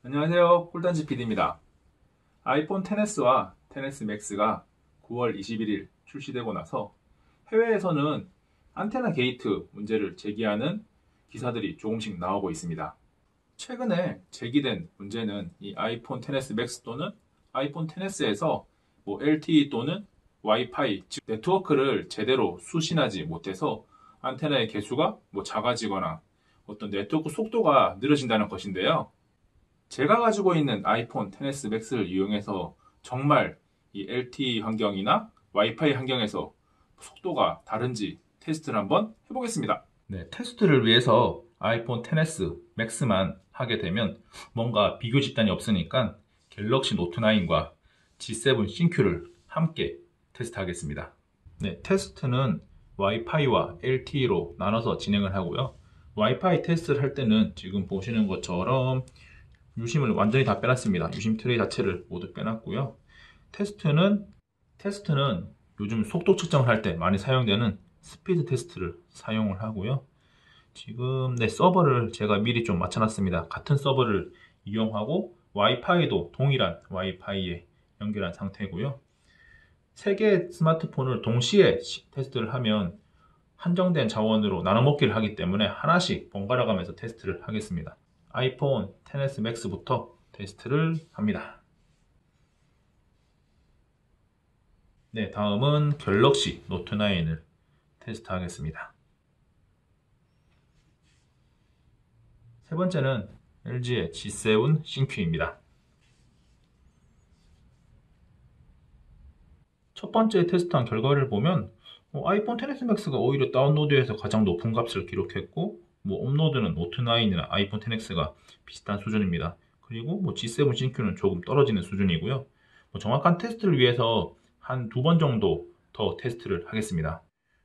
안녕하세요. 꿀단지 PD입니다. 아이폰 XS와 XS 맥스가 9월 21일 출시되고 나서 해외에서는 안테나 게이트 문제를 제기하는 기사들이 조금씩 나오고 있습니다. 최근에 제기된 문제는 이 아이폰 XS 맥스 또는 아이폰 XS에서 LTE 또는 와이파이, 즉 네트워크를 제대로 수신하지 못해서 안테나의 개수가 작아지거나 어떤 네트워크 속도가 느려진다는 것인데요. 제가 가지고 있는 아이폰 XS 맥스를 이용해서 정말 이 LTE 환경이나 와이파이 환경에서 속도가 다른지 테스트를 한번 해보겠습니다. 네, 테스트를 위해서 아이폰 XS 맥스만 하게 되면 뭔가 비교 집단이 없으니까 갤럭시 노트 9과 G7 신큐를 함께 테스트하겠습니다. 네, 테스트는 와이파이와 LTE로 나눠서 진행을 하고요. 와이파이 테스트를 할 때는 지금 보시는 것처럼 유심을 완전히 다 빼놨습니다. 유심 트레이 자체를 모두 빼놨고요. 테스트는 요즘 속도 측정을 할 때 많이 사용되는 스피드 테스트를 사용을 하고요. 지금 서버를 제가 미리 좀 맞춰놨습니다. 같은 서버를 이용하고 와이파이도 동일한 와이파이에 연결한 상태고요. 3개의 스마트폰을 동시에 테스트를 하면 한정된 자원으로 나눠먹기를 하기 때문에 하나씩 번갈아 가면서 테스트를 하겠습니다. 아이폰 XS 맥스부터 테스트를 합니다. 네, 다음은 갤럭시 노트 9을 테스트하겠습니다. 세 번째는 LG의 G7 신큐입니다. 첫 번째 테스트한 결과를 보면 아이폰 XS 맥스가 오히려 다운로드에서 가장 높은 값을 기록했고 업로드는 노트 9이나 아이폰 XS가 비슷한 수준입니다. 그리고 G7 신큐는 조금 떨어지는 수준이고요. 정확한 테스트를 위해서 한 2번 정도 더 테스트를 하겠습니다.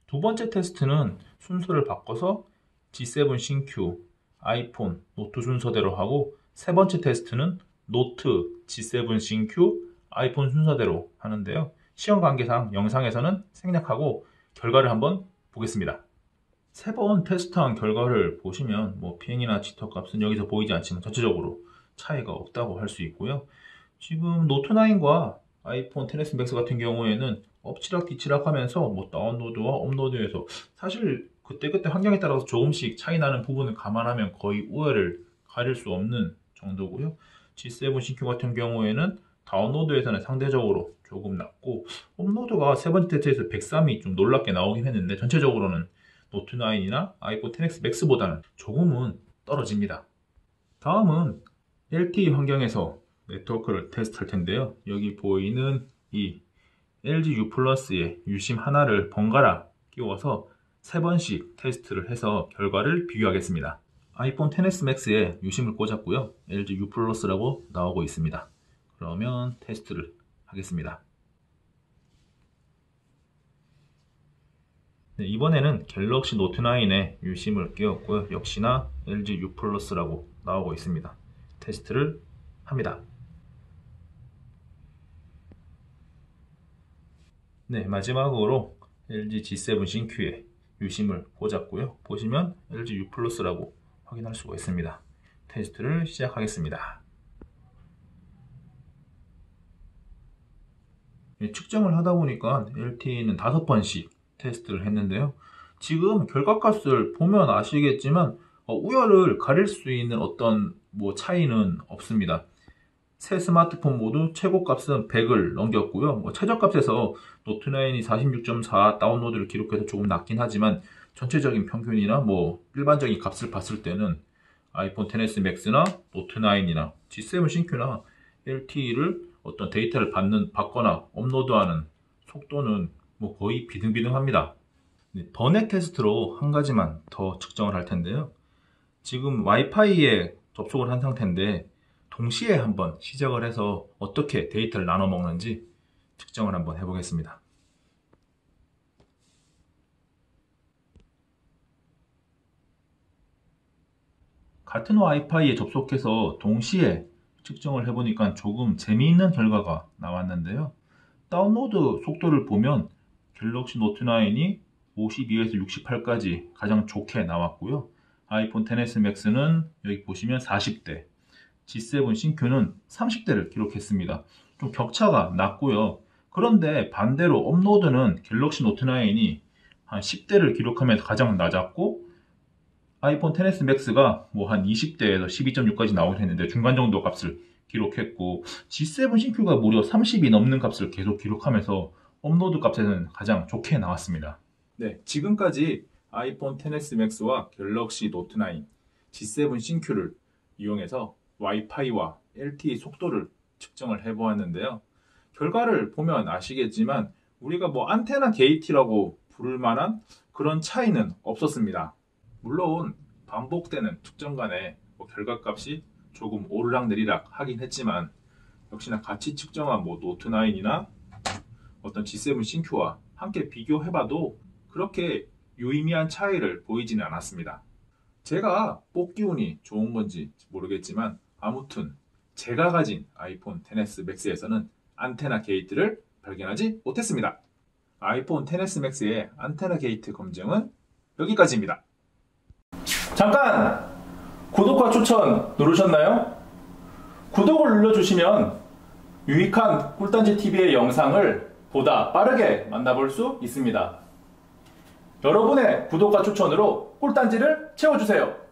두 번째 테스트는 순서를 바꿔서 G7 신큐, 아이폰, 노트 순서대로 하고 세 번째 테스트는 노트, G7 신큐, 아이폰 순서대로 하는데요. 시험 관계상 영상에서는 생략하고 결과를 한번 보겠습니다. 세 번 테스트한 결과를 보시면 ping이나 지터 값은 여기서 보이지 않지만 전체적으로 차이가 없다고 할 수 있고요. 지금 노트 9과 아이폰 XS 맥스 같은 경우에는 엎치락 뒤치락 하면서 다운로드와 업로드에서 사실 그때그때 환경에 따라서 조금씩 차이 나는 부분을 감안하면 거의 우열을 가릴 수 없는 정도고요. G7 CQ 같은 경우에는 다운로드에서는 상대적으로 조금 낮고 업로드가 세 번째 테스트에서 103이 좀 놀랍게 나오긴 했는데 전체적으로는 노트 9이나 아이폰 XS 맥스보다는 조금은 떨어집니다. 다음은 LTE 환경에서 네트워크를 테스트할 텐데요. 여기 보이는 이 LG U 플러스의 유심 하나를 번갈아 끼워서 3번씩 테스트를 해서 결과를 비교하겠습니다. 아이폰 XS 맥스에 유심을 꽂았고요. LG U 플러스라고 나오고 있습니다. 그러면 테스트를 하겠습니다. 네, 이번에는 갤럭시 노트 9에 유심을 끼웠고요. 역시나 LG U 플러스라고 나오고 있습니다. 테스트를 합니다. 네, 마지막으로 LG G7 신큐에 유심을 꽂았고요. 보시면 LG U 플러스라고 확인할 수가 있습니다. 테스트를 시작하겠습니다. 네, 측정을 하다 보니까 LTE는 5번씩 테스트를 했는데요. 지금 결과값을 보면 아시겠지만 우열을 가릴 수 있는 어떤 차이는 없습니다. 새 스마트폰 모두 최고값은 100을 넘겼고요. 최저값에서 노트9이 46.4 다운로드를 기록해서 조금 낮긴 하지만 전체적인 평균이나 일반적인 값을 봤을 때는 아이폰 XS 맥스나 노트9이나 G7 신큐나 LTE를 어떤 데이터를 받거나 업로드하는 속도는 거의 비등비등합니다. 번외 테스트로 한 가지만 더 측정을 할 텐데요. 지금 와이파이에 접속을 한 상태인데 동시에 한번 시작을 해서 어떻게 데이터를 나눠 먹는지 측정을 한번 해보겠습니다. 같은 와이파이에 접속해서 동시에 측정을 해보니까 조금 재미있는 결과가 나왔는데요. 다운로드 속도를 보면 갤럭시 노트 9이 52에서 68까지 가장 좋게 나왔고요. 아이폰 XS 맥스는 여기 보시면 40대, G7 신큐는 30대를 기록했습니다. 좀 격차가 났고요. 그런데 반대로 업로드는 갤럭시 노트 9이 한 10대를 기록하면서 가장 낮았고, 아이폰 XS 맥스가 뭐 한 20대에서 12.6까지 나오긴 했는데 중간 정도 값을 기록했고, G7 신큐가 무려 30이 넘는 값을 계속 기록하면서 업로드 값에는 가장 좋게 나왔습니다. 네, 지금까지 아이폰 XS 맥스와 갤럭시 노트 9, G7 신큐를 이용해서 와이파이와 LTE 속도를 측정을 해보았는데요. 결과를 보면 아시겠지만 우리가 뭐 안테나 게이트라고 부를 만한 그런 차이는 없었습니다. 물론 반복되는 측정 간에 결과값이 조금 오르락내리락 하긴 했지만, 역시나 같이 측정한 노트 9이나 어떤 G7 신큐와 함께 비교해봐도 그렇게 유의미한 차이를 보이지는 않았습니다. 제가 뽑기 운이 좋은 건지 모르겠지만 아무튼 제가 가진 아이폰 XS 맥스에서는 안테나 게이트를 발견하지 못했습니다. 아이폰 XS 맥스의 안테나 게이트 검증은 여기까지입니다. 잠깐! 구독과 추천 누르셨나요? 구독을 눌러주시면 유익한 꿀단지TV의 영상을 보다 빠르게 만나볼 수 있습니다. 여러분의 구독과 추천으로 꿀단지를 채워주세요.